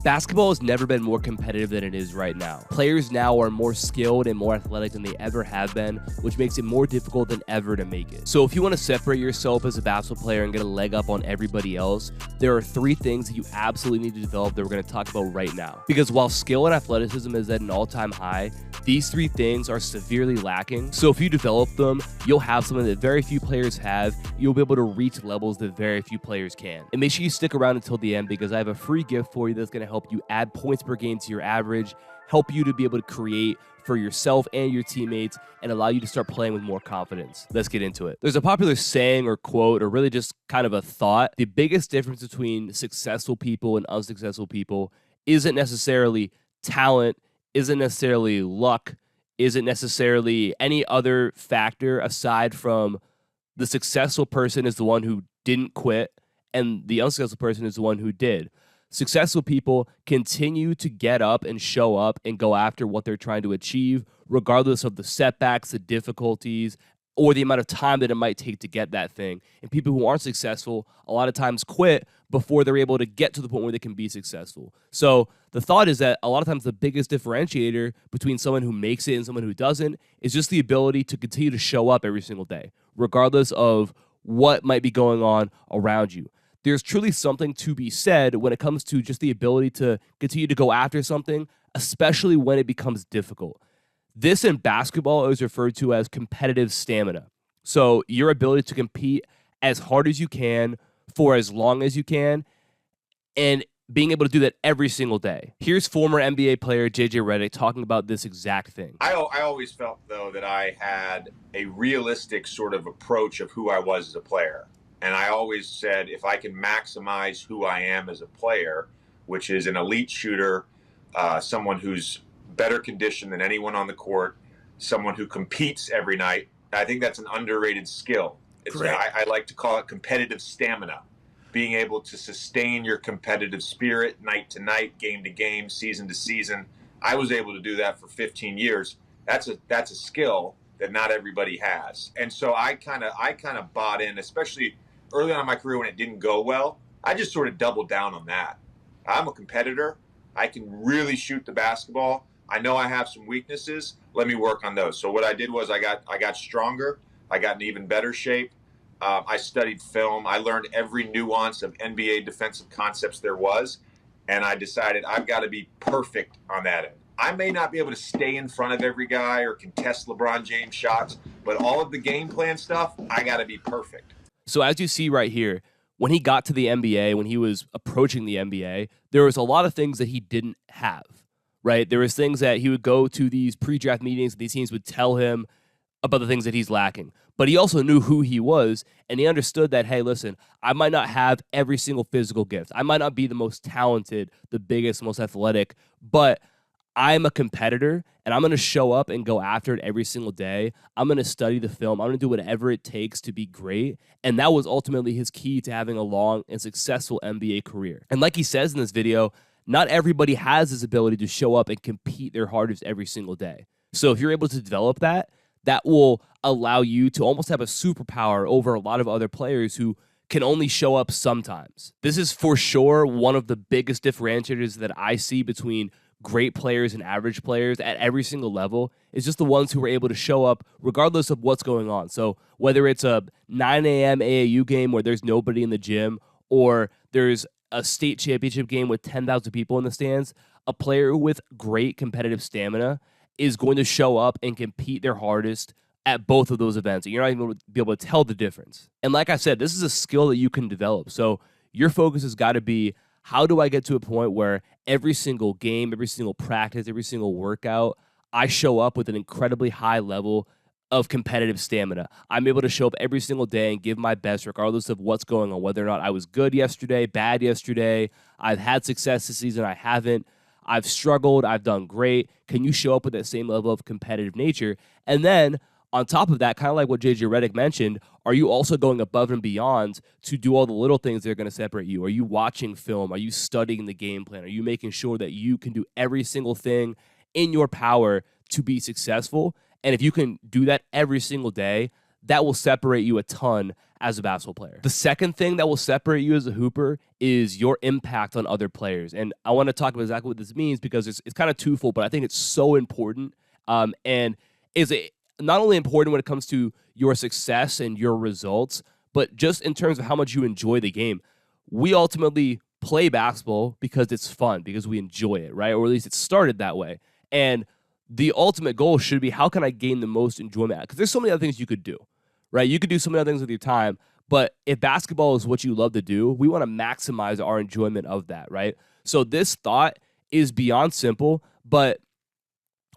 Basketball has never been more competitive than it is right now. Players now are more skilled and more athletic than they ever have been, which makes it more difficult than ever to make it. So if you want to separate yourself as a basketball player and get a leg up on everybody else, there are 3 things that you absolutely need to develop that we're going to talk about right now. Because while skill and athleticism is at an all-time high, these 3 things are severely lacking. So if you develop them, you'll have something that very few players have. You'll be able to reach levels that very few players can. And make sure you stick around until the end because I have a free gift for you that's going to help you add points per game to your average, help you to be able to create for yourself and your teammates, and allow you to start playing with more confidence. Let's get into it. There's a popular saying or quote, or really just kind of a thought. The biggest difference between successful people and unsuccessful people isn't necessarily talent, isn't necessarily luck, isn't necessarily any other factor aside from the successful person is the one who didn't quit and the unsuccessful person is the one who did. Successful people continue to get up and show up and go after what they're trying to achieve, regardless of the setbacks, the difficulties, or the amount of time that it might take to get that thing. And people who aren't successful a lot of times quit before they're able to get to the point where they can be successful. So the thought is that a lot of times the biggest differentiator between someone who makes it and someone who doesn't is just the ability to continue to show up every single day, regardless of what might be going on around you. There's truly something to be said when it comes to just the ability to continue to go after something, especially when it becomes difficult. This in basketball is referred to as competitive stamina. So your ability to compete as hard as you can for as long as you can and being able to do that every single day. Here's former NBA player J.J. Redick talking about this exact thing. I always felt, though, that I had a realistic sort of approach of who I was as a player. And I always said, if I can maximize who I am as a player, which is an elite shooter, someone who's better conditioned than anyone on the court, someone who competes every night, I think that's an underrated skill. I like to call it competitive stamina, being able to sustain your competitive spirit night to night, game to game, season to season. I was able to do that for 15 years. That's a skill that not everybody has. And so I kind of bought in, especially early on in my career when it didn't go well. I just sort of doubled down on that. I'm a competitor. I can really shoot the basketball. I know I have some weaknesses. Let me work on those. So what I did was I got stronger. I got in even better shape. I studied film. I learned every nuance of NBA defensive concepts there was. And I decided I've got to be perfect on that end. I may not be able to stay in front of every guy or contest LeBron James shots, but all of the game plan stuff, I got to be perfect. So as you see right here, when he got to the NBA, when he was approaching the NBA, there was a lot of things that he didn't have, right? There was things that he would go to these pre-draft meetings and these teams would tell him about the things that he's lacking. But he also knew who he was, and he understood that, hey, listen, I might not have every single physical gift. I might not be the most talented, the biggest, most athletic, but I'm a competitor, and I'm going to show up and go after it every single day. I'm going to study the film. I'm going to do whatever it takes to be great. And that was ultimately his key to having a long and successful NBA career. And like he says in this video, not everybody has this ability to show up and compete their hardest every single day. So if you're able to develop that, that will allow you to almost have a superpower over a lot of other players who can only show up sometimes. This is for sure one of the biggest differentiators that I see between great players and average players at every single level is just the ones who are able to show up regardless of what's going on. So whether it's a 9 a.m. AAU game where there's nobody in the gym or there's a state championship game with 10,000 people in the stands, a player with great competitive stamina is going to show up and compete their hardest at both of those events. And you're not even going to be able to tell the difference. And like I said, this is a skill that you can develop. So your focus has got to be, how do I get to a point where every single game, every single practice, every single workout, I show up with an incredibly high level of competitive stamina. I'm able to show up every single day and give my best regardless of what's going on, whether or not I was good yesterday, bad yesterday, I've had success this season, I haven't, I've struggled, I've done great. Can you show up with that same level of competitive nature? And then on top of that, kind of like what J.J. Redick mentioned, are you also going above and beyond to do all the little things that are going to separate you? Are you watching film? Are you studying the game plan? Are you making sure that you can do every single thing in your power to be successful? And if you can do that every single day, that will separate you a ton as a basketball player. The second thing that will separate you as a hooper is your impact on other players. And I want to talk about exactly what this means because it's kind of twofold, but I think it's so important. And is not only important when it comes to your success and your results, but just in terms of how much you enjoy the game. We ultimately play basketball because it's fun, because we enjoy it, right? Or at least it started that way. And the ultimate goal should be, how can I gain the most enjoyment? Because there's so many other things you could do, right? You could do so many other things with your time, but if basketball is what you love to do, we want to maximize our enjoyment of that, right? So this thought is beyond simple, but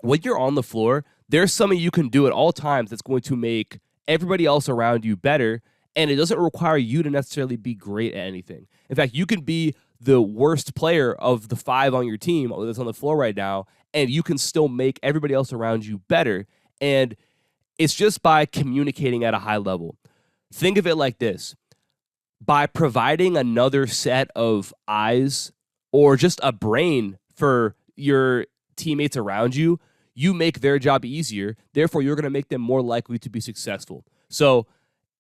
when you're on the floor, there's something you can do at all times that's going to make everybody else around you better, and it doesn't require you to necessarily be great at anything. In fact, you can be the worst player of the 5 on your team that's on the floor right now, and you can still make everybody else around you better. And it's just by communicating at a high level. Think of it like this. By providing another set of eyes or just a brain for your teammates around you, you make their job easier. Therefore, you're going to make them more likely to be successful. So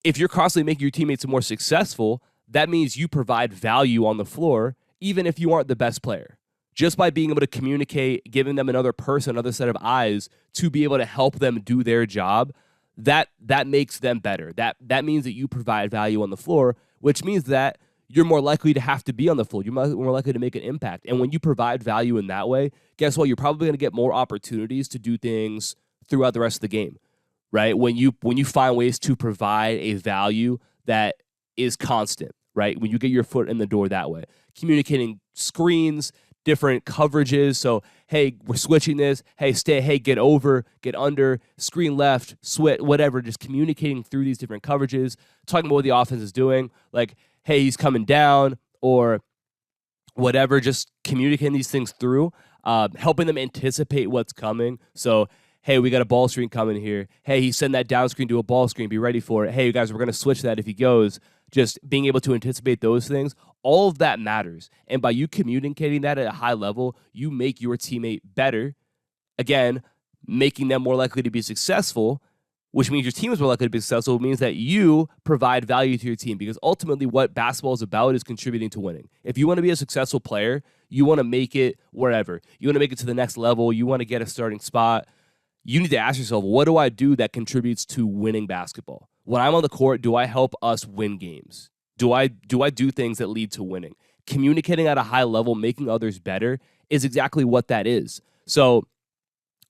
if you're constantly making your teammates more successful, that means you provide value on the floor, even if you aren't the best player. Just by being able to communicate, giving them another person, another set of eyes to be able to help them do their job, that makes them better. That means that you provide value on the floor, which means that you're more likely to have to be on the floor. You're more likely to make an impact. And when you provide value in that way, guess what? You're probably going to get more opportunities to do things throughout the rest of the game, right? When you find ways to provide a value that is constant, right? When you get your foot in the door that way, communicating screens, different coverages. So, hey, we're switching this. Hey, stay. Hey, get over, get under, screen left, switch, whatever. Just communicating through these different coverages, talking about what the offense is doing. Like, hey, he's coming down or whatever. Just communicating these things through, helping them anticipate what's coming. So, hey, we got a ball screen coming here. Hey, he sent that down screen to a ball screen. Be ready for it. Hey, you guys, we're going to switch that if he goes. Just being able to anticipate those things, all of that matters. And by you communicating that at a high level, you make your teammate better. Again, making them more likely to be successful, which means your team is more likely to be successful. It means that you provide value to your team, because ultimately what basketball is about is contributing to winning. If you want to be a successful player, you want to make it wherever. You want to make it to the next level. You want to get a starting spot. You need to ask yourself, what do I do that contributes to winning basketball? When I'm on the court, do I help us win games? Do I do things that lead to winning? Communicating at a high level, making others better is exactly what that is. So,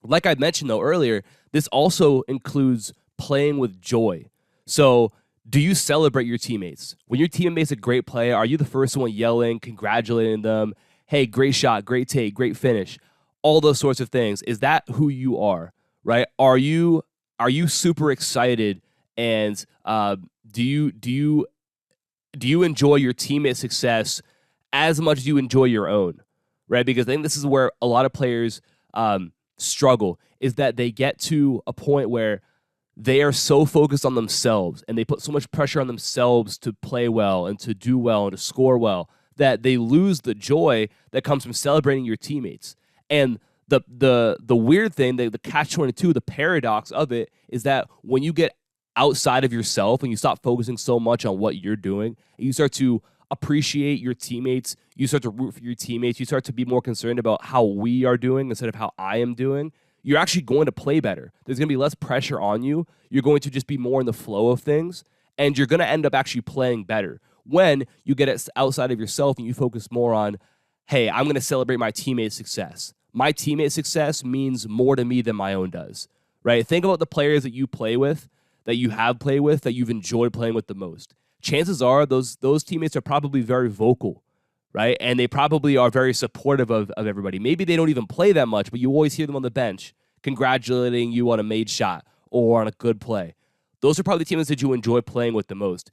like I mentioned though earlier, this also includes playing with joy. So, do you celebrate your teammates? When your teammate makes a great play, are you the first one yelling, congratulating them? Hey, great shot, great take, great finish. All those sorts of things. Is that who you are, right? Are you super excited? And do you enjoy your teammate's success as much as you enjoy your own, right? Because I think this is where a lot of players struggle, is that they get to a point where they are so focused on themselves and they put so much pressure on themselves to play well and to do well and to score well that they lose the joy that comes from celebrating your teammates. And the weird thing, the catch-22, the paradox of it is that when you get outside of yourself and you stop focusing so much on what you're doing, and you start to appreciate your teammates, you start to root for your teammates, you start to be more concerned about how we are doing instead of how I am doing, you're actually going to play better. There's going to be less pressure on you. You're going to just be more in the flow of things, and you're going to end up actually playing better when you get it outside of yourself and you focus more on, hey, I'm going to celebrate my teammate's success. My teammate's success means more to me than my own does, right? Think about the players that you play with, that you have played with, that you've enjoyed playing with the most. Chances are those teammates are probably very vocal, right? And they probably are very supportive of everybody. Maybe they don't even play that much, but you always hear them on the bench congratulating you on a made shot or on a good play. Those are probably the teammates that you enjoy playing with the most.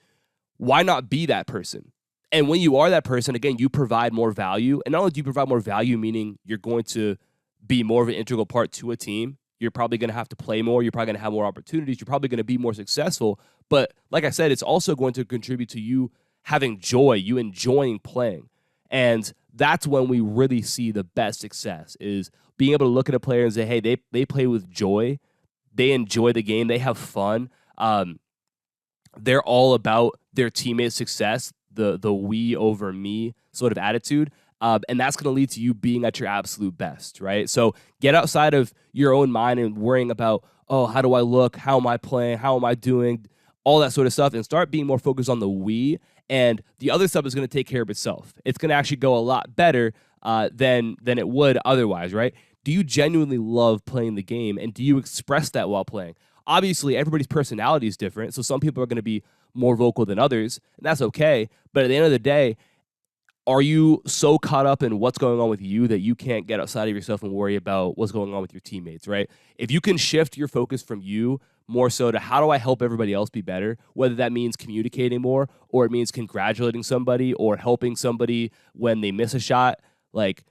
Why not be that person? And when you are that person, again, you provide more value. And not only do you provide more value, meaning you're going to be more of an integral part to a team, you're probably going to have to play more. You're probably going to have more opportunities. You're probably going to be more successful. But like I said, it's also going to contribute to you having joy, you enjoying playing. And that's when we really see the best success, is being able to look at a player and say, hey, they play with joy. They enjoy the game. They have fun. they're all about their teammates' success, the we over me sort of attitude. And that's going to lead to you being at your absolute best, right? So get outside of your own mind and worrying about, oh, how do I look? How am I playing? How am I doing? All that sort of stuff, and start being more focused on the we. And the other stuff is going to take care of itself. It's going to actually go a lot better than it would otherwise, right? Do you genuinely love playing the game, and do you express that while playing? Obviously, everybody's personality is different, so some people are going to be more vocal than others, and that's okay. But at the end of the day, are you so caught up in what's going on with you that you can't get outside of yourself and worry about what's going on with your teammates, right? If you can shift your focus from you more so to how do I help everybody else be better, whether that means communicating more or it means congratulating somebody or helping somebody when they miss a shot, like,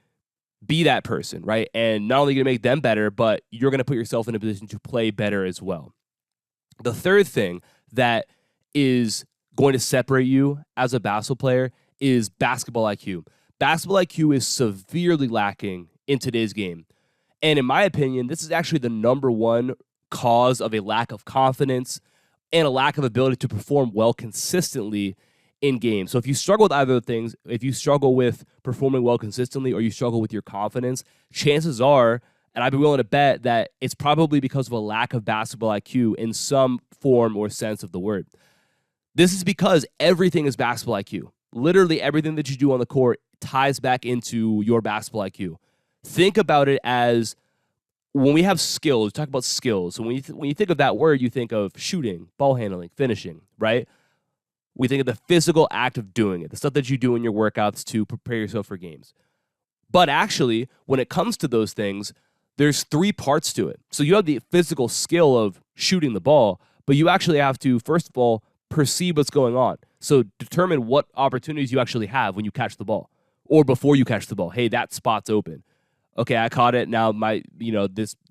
be that person, right? And not only going to make them better, but you're going to put yourself in a position to play better as well. The third thing that is going to separate you as a basketball player is basketball IQ. Basketball IQ is severely lacking in today's game. And in my opinion, this is actually the number one cause of a lack of confidence and a lack of ability to perform well consistently in games. So if you struggle with either of the things, if you struggle with performing well consistently or you struggle with your confidence, chances are, and I'd be willing to bet, that it's probably because of a lack of basketball IQ in some form or sense of the word. This is because everything is basketball IQ. Literally everything that you do on the court ties back into your basketball IQ. Think about it as when we have skills, talk about skills. So when you think of that word, you think of shooting, ball handling, finishing, right? We think of the physical act of doing it, the stuff that you do in your workouts to prepare yourself for games. But actually, when it comes to those things, there's three parts to it. So you have the physical skill of shooting the ball, but you actually have to, first of all, perceive what's going on. So determine what opportunities you actually have when you catch the ball or before you catch the ball. Hey, that spot's open. Okay, I caught it. Now I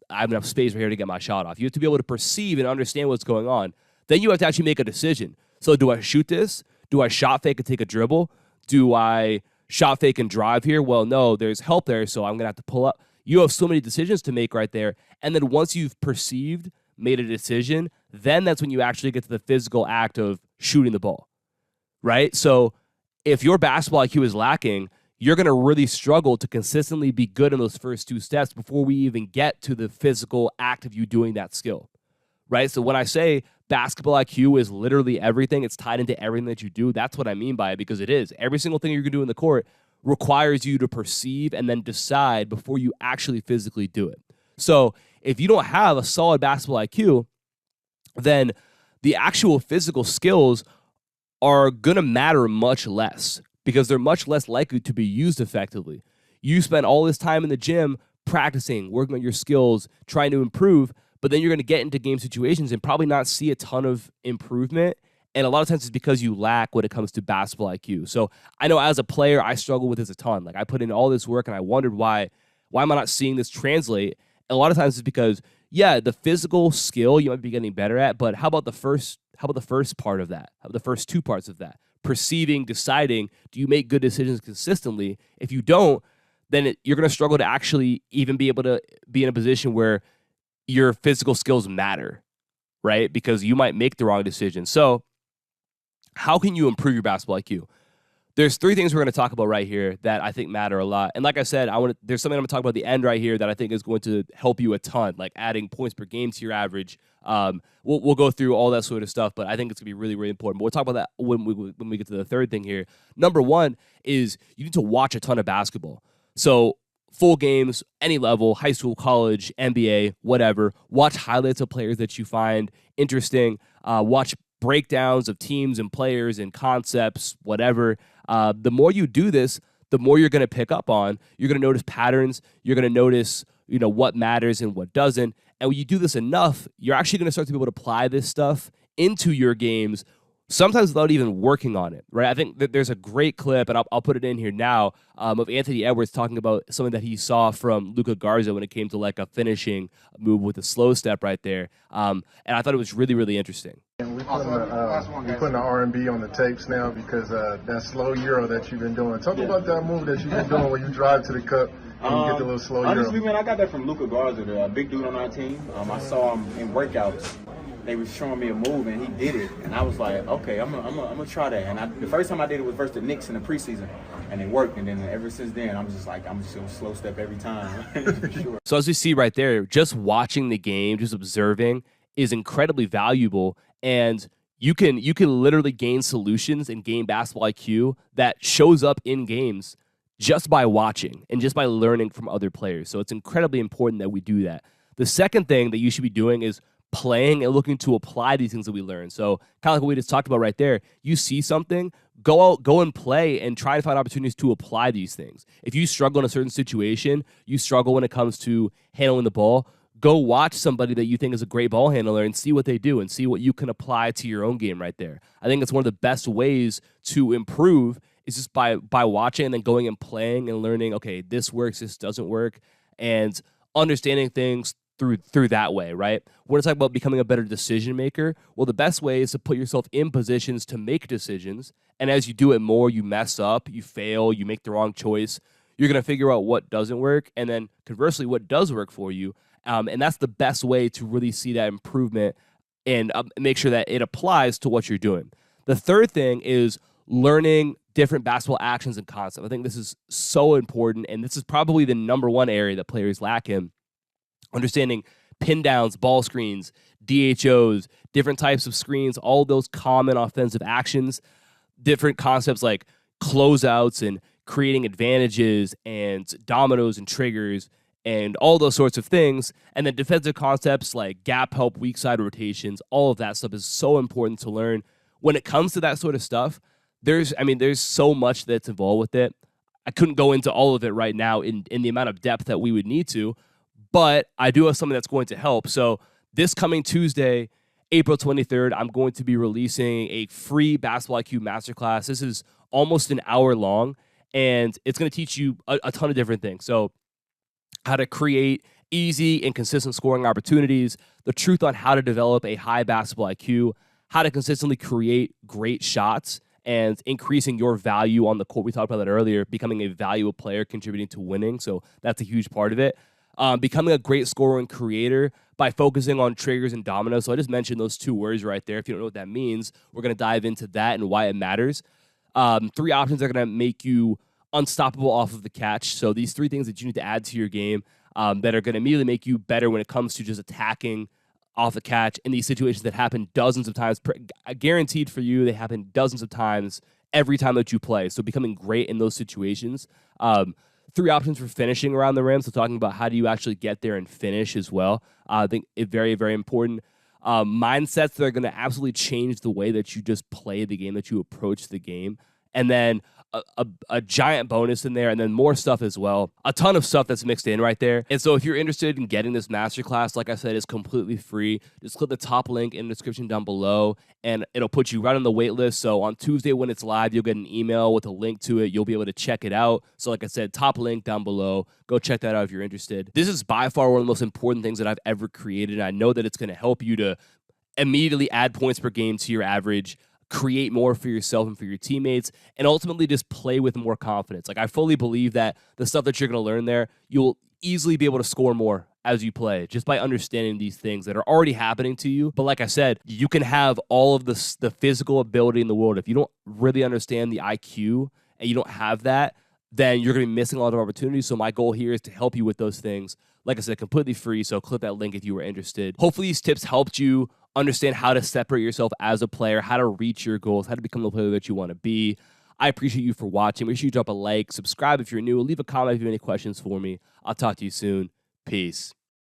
have enough space right here to get my shot off. You have to be able to perceive and understand what's going on. Then you have to actually make a decision. So do I shoot this? Do I shot fake and take a dribble? Do I shot fake and drive here? Well, no, there's help there, so I'm going to have to pull up. You have so many decisions to make right there. And then once you've perceived, made a decision, then that's when you actually get to the physical act of shooting the ball, right? So if your basketball IQ is lacking, you're going to really struggle to consistently be good in those first two steps before we even get to the physical act of you doing that skill, right? So when I say basketball IQ is literally everything, it's tied into everything that you do, that's what I mean by it, because it is. Every single thing you're going to do in the court requires you to perceive and then decide before you actually physically do it. So if you don't have a solid basketball IQ, then the actual physical skills are going to matter much less because they're much less likely to be used effectively. You spend all this time in the gym practicing, working on your skills, trying to improve, but then you're going to get into game situations and probably not see a ton of improvement. And a lot of times it's because you lack when it comes to basketball IQ. So I know as a player, I struggle with this a ton. Like I put in all this work and I wondered why am I not seeing this translate? And a lot of times it's because, yeah, the physical skill you might be getting better at, but how about the first part of that? How about the first two parts of that? Perceiving, deciding, do you make good decisions consistently? If you don't, then you're going to struggle to actually even be able to be in a position where your physical skills matter, right? Because you might make the wrong decision. So how can you improve your basketball IQ? There's three things we're going to talk about right here that I think matter a lot. And like I said, there's something I'm going to talk about at the end right here that I think is going to help you a ton, like adding points per game to your average. We'll go through all that sort of stuff, but I think it's going to be really, really important. But we'll talk about that when we get to the third thing here. Number one is you need to watch a ton of basketball. So full games, any level, high school, college, NBA, whatever. Watch highlights of players that you find interesting. Watch breakdowns of teams and players and concepts, whatever. The more you do this, the more you're going to pick up on. You're going to notice patterns. You're going to notice, what matters and what doesn't. And when you do this enough, you're actually going to start to be able to apply this stuff into your games, sometimes without even working on it, right? I think that there's a great clip, and I'll put it in here now, of Anthony Edwards talking about something that he saw from Luka Garza when it came to like a finishing move with a slow step right there. And I thought it was really, really interesting. And we're putting the R&B on the tapes now because that slow Euro that you've been doing. Talk about that move that you've been doing when you drive to the cup and you get the little slow Euro. Honestly, man, I got that from Luka Garza, the big dude on our team. I saw him in workouts they were showing me a move, and he did it, and I was like, okay, I'm gonna try that. And the first time I did it was versus the Knicks in the preseason, and it worked. And then ever since then, I'm just gonna slow step every time. For sure. So as we see right there, just watching the game, just observing is incredibly valuable, and you can literally gain solutions and gain basketball IQ that shows up in games just by watching and just by learning from other players. So it's incredibly important that we do that. The second thing that you should be doing is playing and looking to apply these things that we learn. So kind of like what we just talked about right there, you see something, go out, go and play and try to find opportunities to apply these things. If you struggle in a certain situation, you struggle when it comes to handling the ball, go watch somebody that you think is a great ball handler and see what they do and see what you can apply to your own game right there. I think it's one of the best ways to improve is just by watching and then going and playing and learning, okay, this works, this doesn't work, and understanding things through that way, right? We're going to talk about becoming a better decision maker. Well, the best way is to put yourself in positions to make decisions, and as you do it more, you mess up, you fail, you make the wrong choice. You're going to figure out what doesn't work, and then conversely, what does work for you. And that's the best way to really see that improvement and make sure that it applies to what you're doing. The third thing is learning different basketball actions and concepts. I think this is so important, and this is probably the number one area that players lack in. Understanding pin downs, ball screens, DHOs, different types of screens, all those common offensive actions, different concepts like closeouts and creating advantages and dominoes and triggers and all those sorts of things. And then defensive concepts like gap help, weak side rotations, all of that stuff is so important to learn. When it comes to that sort of stuff, there's so much that's involved with it. I couldn't go into all of it right now in the amount of depth that we would need to, but I do have something that's going to help. So this coming Tuesday, April 23rd, I'm going to be releasing a free Basketball IQ Masterclass. This is almost an hour long, and it's going to teach you a ton of different things. So how to create easy and consistent scoring opportunities, the truth on how to develop a high basketball IQ, how to consistently create great shots, and increasing your value on the court. We talked about that earlier, becoming a valuable player, contributing to winning. So that's a huge part of it. Becoming a great scorer and creator by focusing on triggers and dominoes. So I just mentioned those two words right there. If you don't know what that means, we're going to dive into that and why it matters. 3 options that are going to make you unstoppable off of the catch. So these 3 things that you need to add to your game that are going to immediately make you better when it comes to just attacking off the catch in these situations that happen dozens of times. Guaranteed for you, they happen dozens of times every time that you play. So becoming great in those situations. 3 options for finishing around the rim. So talking about how do you actually get there and finish as well. I think it's very, very important. Mindsets that are going to absolutely change the way that you just play the game, that you approach the game. And then a giant bonus in there, and then more stuff as well. A ton of stuff that's mixed in right there. And so if you're interested in getting this masterclass, like I said, it's completely free. Just click the top link in the description down below, and it'll put you right on the wait list. So on Tuesday when it's live, you'll get an email with a link to it. You'll be able to check it out. So like I said, top link down below. Go check that out if you're interested. This is by far one of the most important things that I've ever created, and I know that it's going to help you to immediately add points per game to your average, create more for yourself and for your teammates, and ultimately just play with more confidence. Like, I fully believe that the stuff that you're going to learn there, you'll easily be able to score more as you play just by understanding these things that are already happening to you. But like I said, you can have all of the physical ability in the world. If you don't really understand the IQ and you don't have that, then you're going to be missing a lot of opportunities. So my goal here is to help you with those things. Like I said, completely free, so click that link if you were interested. Hopefully these tips helped you understand how to separate yourself as a player, how to reach your goals, how to become the player that you want to be. I appreciate you for watching. Make sure you drop a like, subscribe if you're new, leave a comment if you have any questions for me. I'll talk to you soon. Peace.